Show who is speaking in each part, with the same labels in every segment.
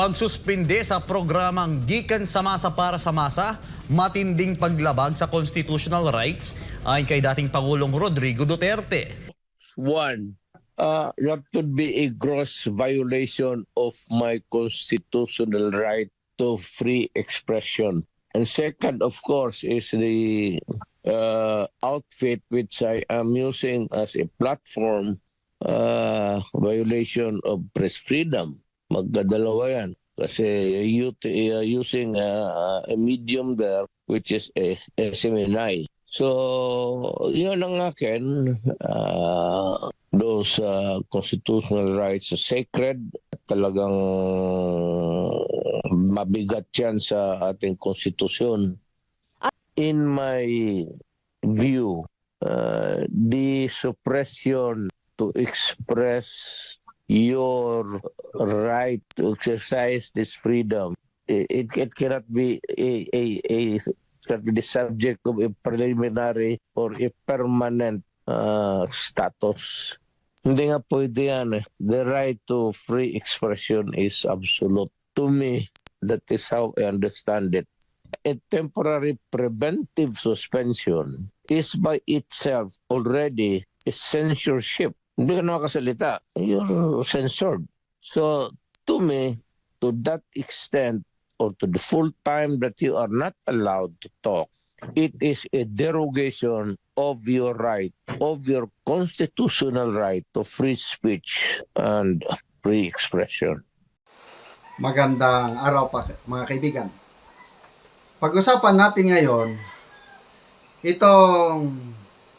Speaker 1: Pagsuspinde sa programang Gikan sa Masa para sa Masa, matinding paglabag sa constitutional rights ayon kay dating Pangulong Rodrigo Duterte.
Speaker 2: One, that would be a gross violation of my constitutional right to free expression. And second, of course, is the outfit which I am using as a platform, violation of press freedom. Magdadalawa yan. Kasi using a medium there, which is a SMNI. So, yun ang akin. Those constitutional rights are sacred. Talagang mabigat yan sa ating konstitusyon. In my view, the suppression to express your right to exercise this freedom, it cannot be the subject of a preliminary or a permanent status. Hindi nga pwede yan eh. The right to free expression is absolute. To me, that is how I understand it. A temporary preventive suspension is by itself already a censorship. Hindi ka nakakasalita. You're censored. So, to me, to that extent, or to the full time that you are not allowed to talk, it is a derogation of your right, of your constitutional right to free speech and free expression.
Speaker 3: Magandang araw pa mga kaibigan. Pag-usapan natin ngayon itong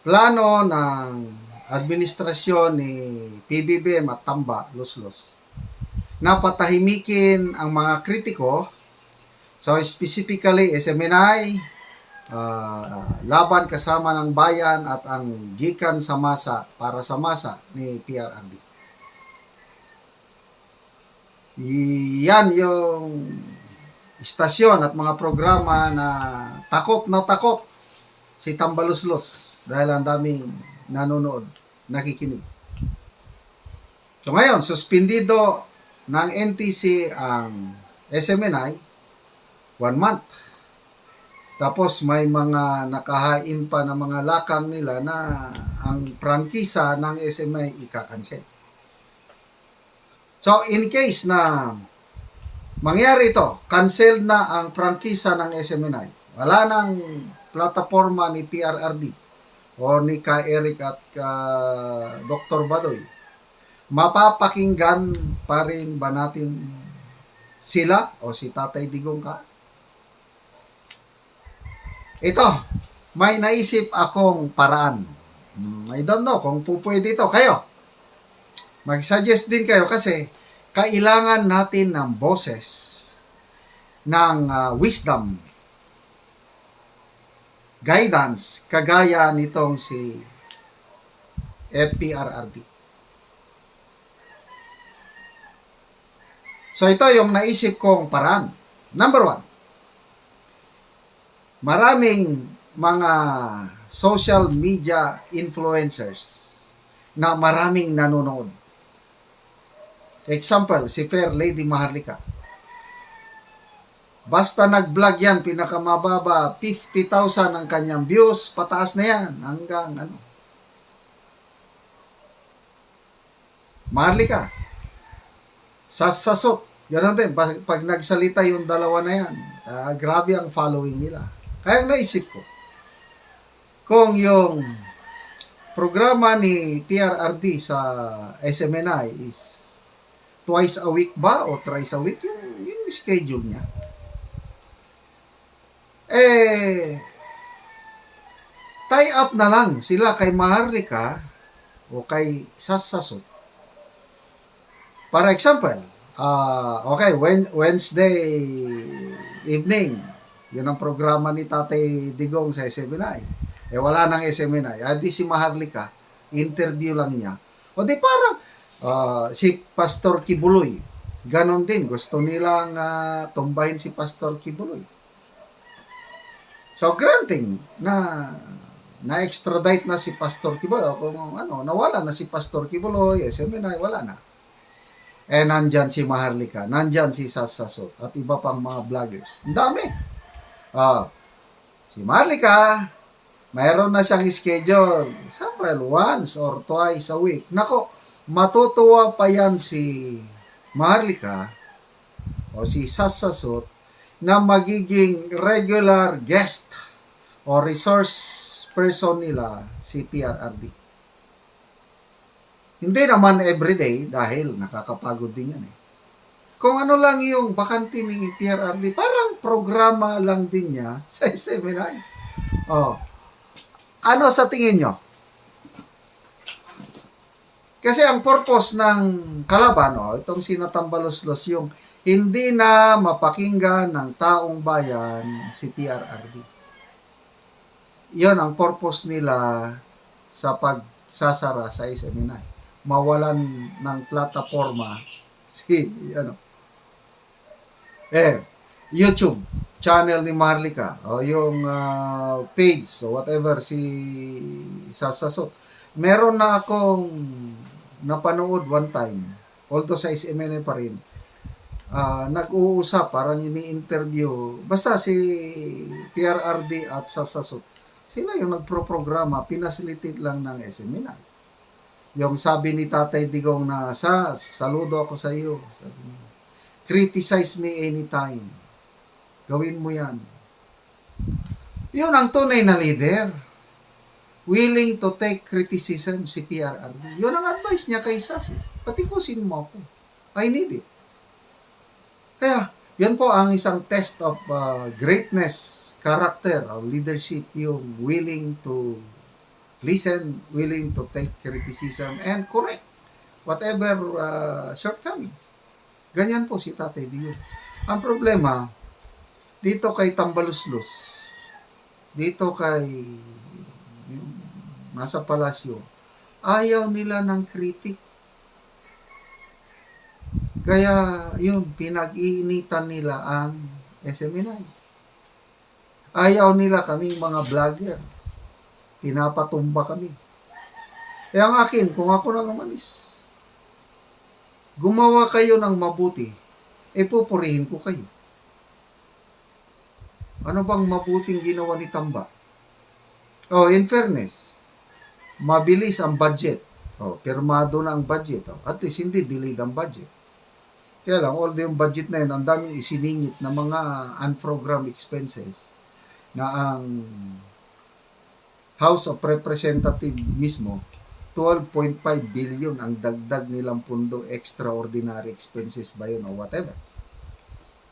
Speaker 3: plano ng administrasyon ni PBBM at Tamba Luslos na patahimikin ang mga kritiko. So specifically SMNI, Laban Kasama ng Bayan at ang Gikan sa Masa para sa Masa ni PRRD. Yan yung istasyon at mga programa na takot si Tambaluslos dahil ang daming nanonood, nakikinig. So ngayon, suspendido ng NTC ang SMNI 1 month. Tapos may mga nakahain pa na mga lakang nila na ang prangkisa ng SMNI ika-cancel. So in case na mangyari ito, cancel na ang prangkisa ng SMNI, wala nang plataforma ni PRRD o ni Ka Eric at Ka Dr. Badoy, mapapakinggan pa rin ba natin sila o si Tatay Digong ka? Ito, may naisip akong paraan. I don't know kung pupwede ito. Kayo, mag-suggest din kayo kasi kailangan natin ng boses, ng wisdom, guidance, kagaya nitong si FPRRD. So ito yung naisip kong paraan. Number 1, maraming mga social media influencers na maraming nanonood. Example, si Fair Lady Maharlika. Basta nag-vlog yan, pinakamababa, 50,000 ang kanyang views, pataas na yan, hanggang ano. Maharlika. Sasasot. Ganon din, pag nagsalita yung dalawa na yan, grabe ang following nila. Kaya naisip ko, kung yung programa ni PRRD sa SMNI is twice a week ba o thrice a week, yung schedule niya. Tie up na lang sila kay Maharlika o kay Sasasot. Para example, okay, Wednesday evening, yun ang programa ni Tatay Digong sa SMNI. Wala nang SMNI. Di si Maharlika, interview lang niya. O di parang si Pastor Kibuloy, ganon din. Gusto nilang tumbahin si Pastor Kibuloy. So, granting na extradite na si Pastor Kibuloy. Kung nawala na si Pastor Kibuloy, SMNI, wala na. nandyan si Maharlika, nandyan si Sasasot, at iba pang mga vloggers. Ang dami. Si Maharlika, mayroon na siyang schedule. Sample, once or twice a week. Nako, matutuwa pa yan si Maharlika o si Sasasot na magiging regular guest o resource person nila si PRRD. Hindi naman everyday dahil nakakapagod din yan eh. Kung ano lang yung bakante ni PRRD, parang programa lang din niya sa SMNI. Ano sa tingin nyo? Kasi ang purpose ng kalaban, itong sinatambalos-los, yung hindi na mapakinggan ng taong bayan si PRRD. Yon ang purpose nila sa pagsasara sa SMNI. Mawalan ng plataforma si YouTube channel ni Maharlika o yung page o whatever si Sasasot. Meron na akong napanood one time, although sa SMNI pa rin, nag-uusap, parang ini-interview, basta si PRRD at Sasasot, sila yung nagpro-programa, pinasilitate lang ng SMNI. Yung sabi ni Tatay Digong na, saludo ako sa iyo. Sabi niya, criticize me anytime. Gawin mo yan. Yun ang tunay na leader. Willing to take criticism si PRRD. Yun ang advice niya kay Sasis. Patikusin mo ako. I need it. Kaya, yun po ang isang test of greatness, character, or leadership, yung willing to listen, willing to take criticism, and correct whatever shortcomings. Ganyan po si Tatay Digong. Ang problema, dito kay Tambaluslos, dito kay nasa palasyo, ayaw nila ng kritik. Kaya yun, pinag-iinitan nila ang SMNI. Ayaw nila kaming mga vlogger. Pinapatumba kami. E ang akin, kung ako nang umalis, gumawa kayo ng mabuti, pupurihin ko kayo. Ano bang mabuting ginawa ni Tamba? In fairness, mabilis ang budget. Pirmado na ang budget. At least hindi delayed ang budget. Kaya lang, although yung budget na yun, ang daming isiningit na mga unprogrammed expenses na ang House of Representatives mismo, 12.5 billion ang dagdag nilang pundo, extraordinary expenses ba yun o whatever.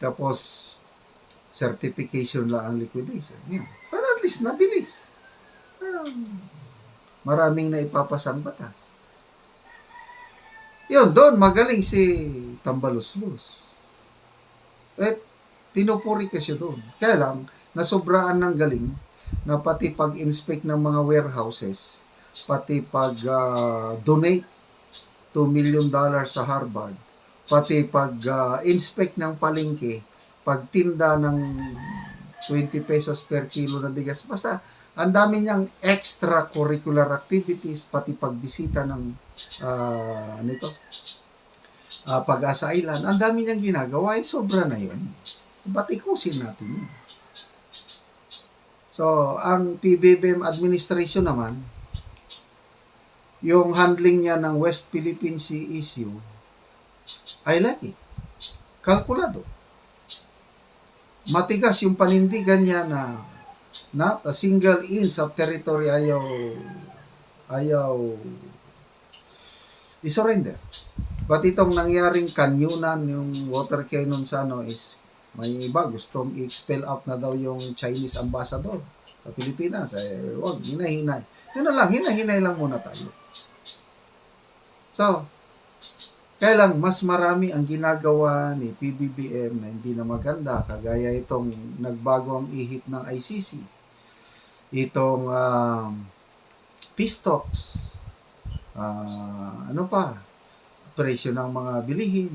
Speaker 3: Tapos, certification lang ang liquidation. Yan. Pero at least nabilis. Maraming na ipapasang batas. Yun, doon magaling si Tambaluslos. At pinupuri kasi doon. Kaya lang, nasobraan ng galing na pati pag-inspect ng mga warehouses, pati pag-donate $2 million sa Harvard, pati pag-inspect ng palengke, pagtinda ng 20 pesos per kilo na bigas. Basta, ang dami niyang extracurricular activities, pati pagbisita ng Pag-asa Island. Ang dami niyang ginagawa, sobra na yun. Batikusin natin yun. So, ang PBBM administration naman, yung handling niya ng West Philippine Sea issue, I like it. Kalkulado. Matigas yung panindigan niya na not a single inch of territory ayaw i-surrender. But itong nangyaring kanyunan, yung water cannon sa is may iba gustong i-expel out na daw yung Chinese ambassador sa Pilipinas. Huwag, hinahinay. Yun na lang, hinahinay lang muna tayo. So, kaya lang, mas marami ang ginagawa ni PBBM na hindi na maganda, kagaya itong nagbago ang ihip ng ICC, itong peace talks, operasyon ng mga bilihin,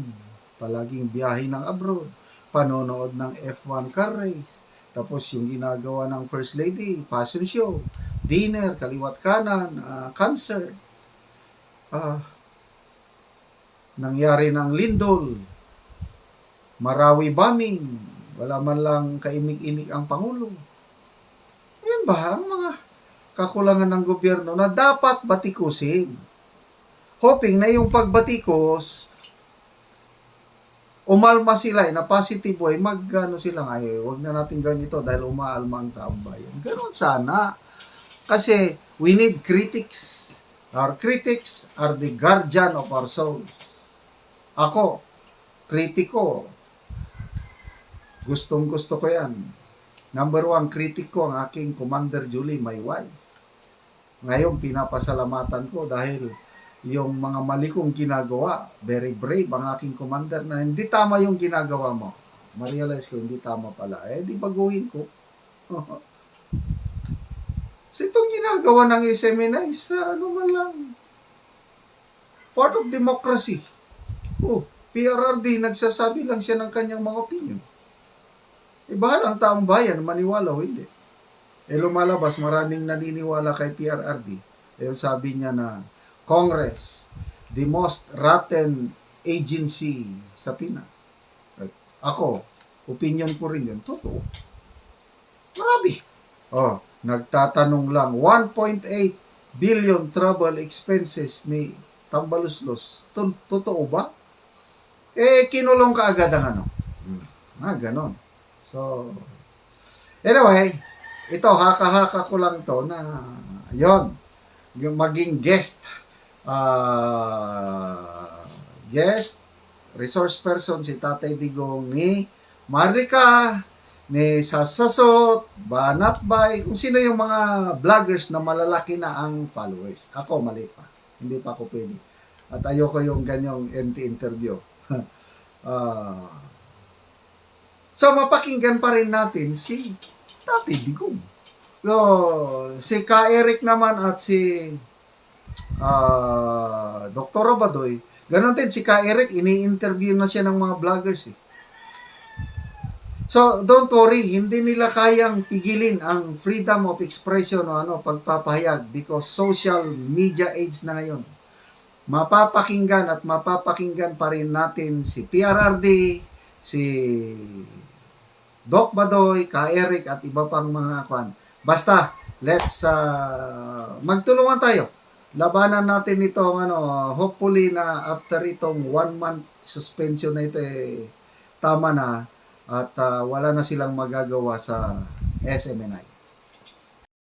Speaker 3: palaging biyahe ng abroad, panonood ng F1 car race, tapos yung ginagawa ng First Lady, fashion show, dinner, kaliwat kanan, concert. nangyari ng lindol, Marawi bombing, wala man lang kaimik-imik ang Pangulo. Yan ba ang mga kakulangan ng gobyerno na dapat batikusin? Hoping na yung pagbatikos, umalma sila, na positive way, mag-ano sila nga, wag na natin ganito dahil umaalma ang taong bayan. Ganon sana. Kasi we need critics. Our critics are the guardian of our souls. Ako, kritiko. Gustong-gusto ko yan. Number 1, critic ko ang aking Commander Julie, my wife. Ngayon, pinapasalamatan ko dahil yung mga mali kong ginagawa, very brave ang aking commander na hindi tama yung ginagawa mo. Ma-realize ko, hindi tama pala. Di baguhin ko. So, itong ginagawa ng SMNI sa ano man lang. Part of democracy. PRRD, nagsasabi lang siya ng kanyang mga opinion. Bahala ang taong bayan, maniwala o hindi. Lumalabas, maraming naniniwala kay PRRD. Sabi niya na, Congress, the most rotten agency sa Pinas. Ako, opinion ko rin yun. Totoo. Marami. Nagtatanong lang, 1.8 billion travel expenses ni Tambaluslos. Totoo ba? Kinulong ka agad ang ano. Ganon. So, anyway, ito, haka-haka ko lang to na yon yung maging guest resource person si Tatay Digong ni Marika, ni Sasasot, Banatbay, kung sino yung mga vloggers na malalaki na ang followers. Ako, mali pa. Hindi pa ako pwede. At ayoko yung ganyang empty interview. So, mapakinggan pa rin natin si Tatay Digong. Si Ka Eric naman at si Dr. Robadoy, ganon din si Ka Eric, ini-interview na siya ng mga vloggers. So, don't worry, hindi nila kayang pigilin ang freedom of expression o pagpapahayag because social media age na ngayon. Mapapakinggan at mapapakinggan pa rin natin si PRRD, si Doc Badoy, Ka Eric at iba pang mga kwan. Basta, let's magtulungan tayo. Labanan natin ito, hopefully na after itong 1 month suspension na ito, tama na at wala na silang magagawa sa SMNI.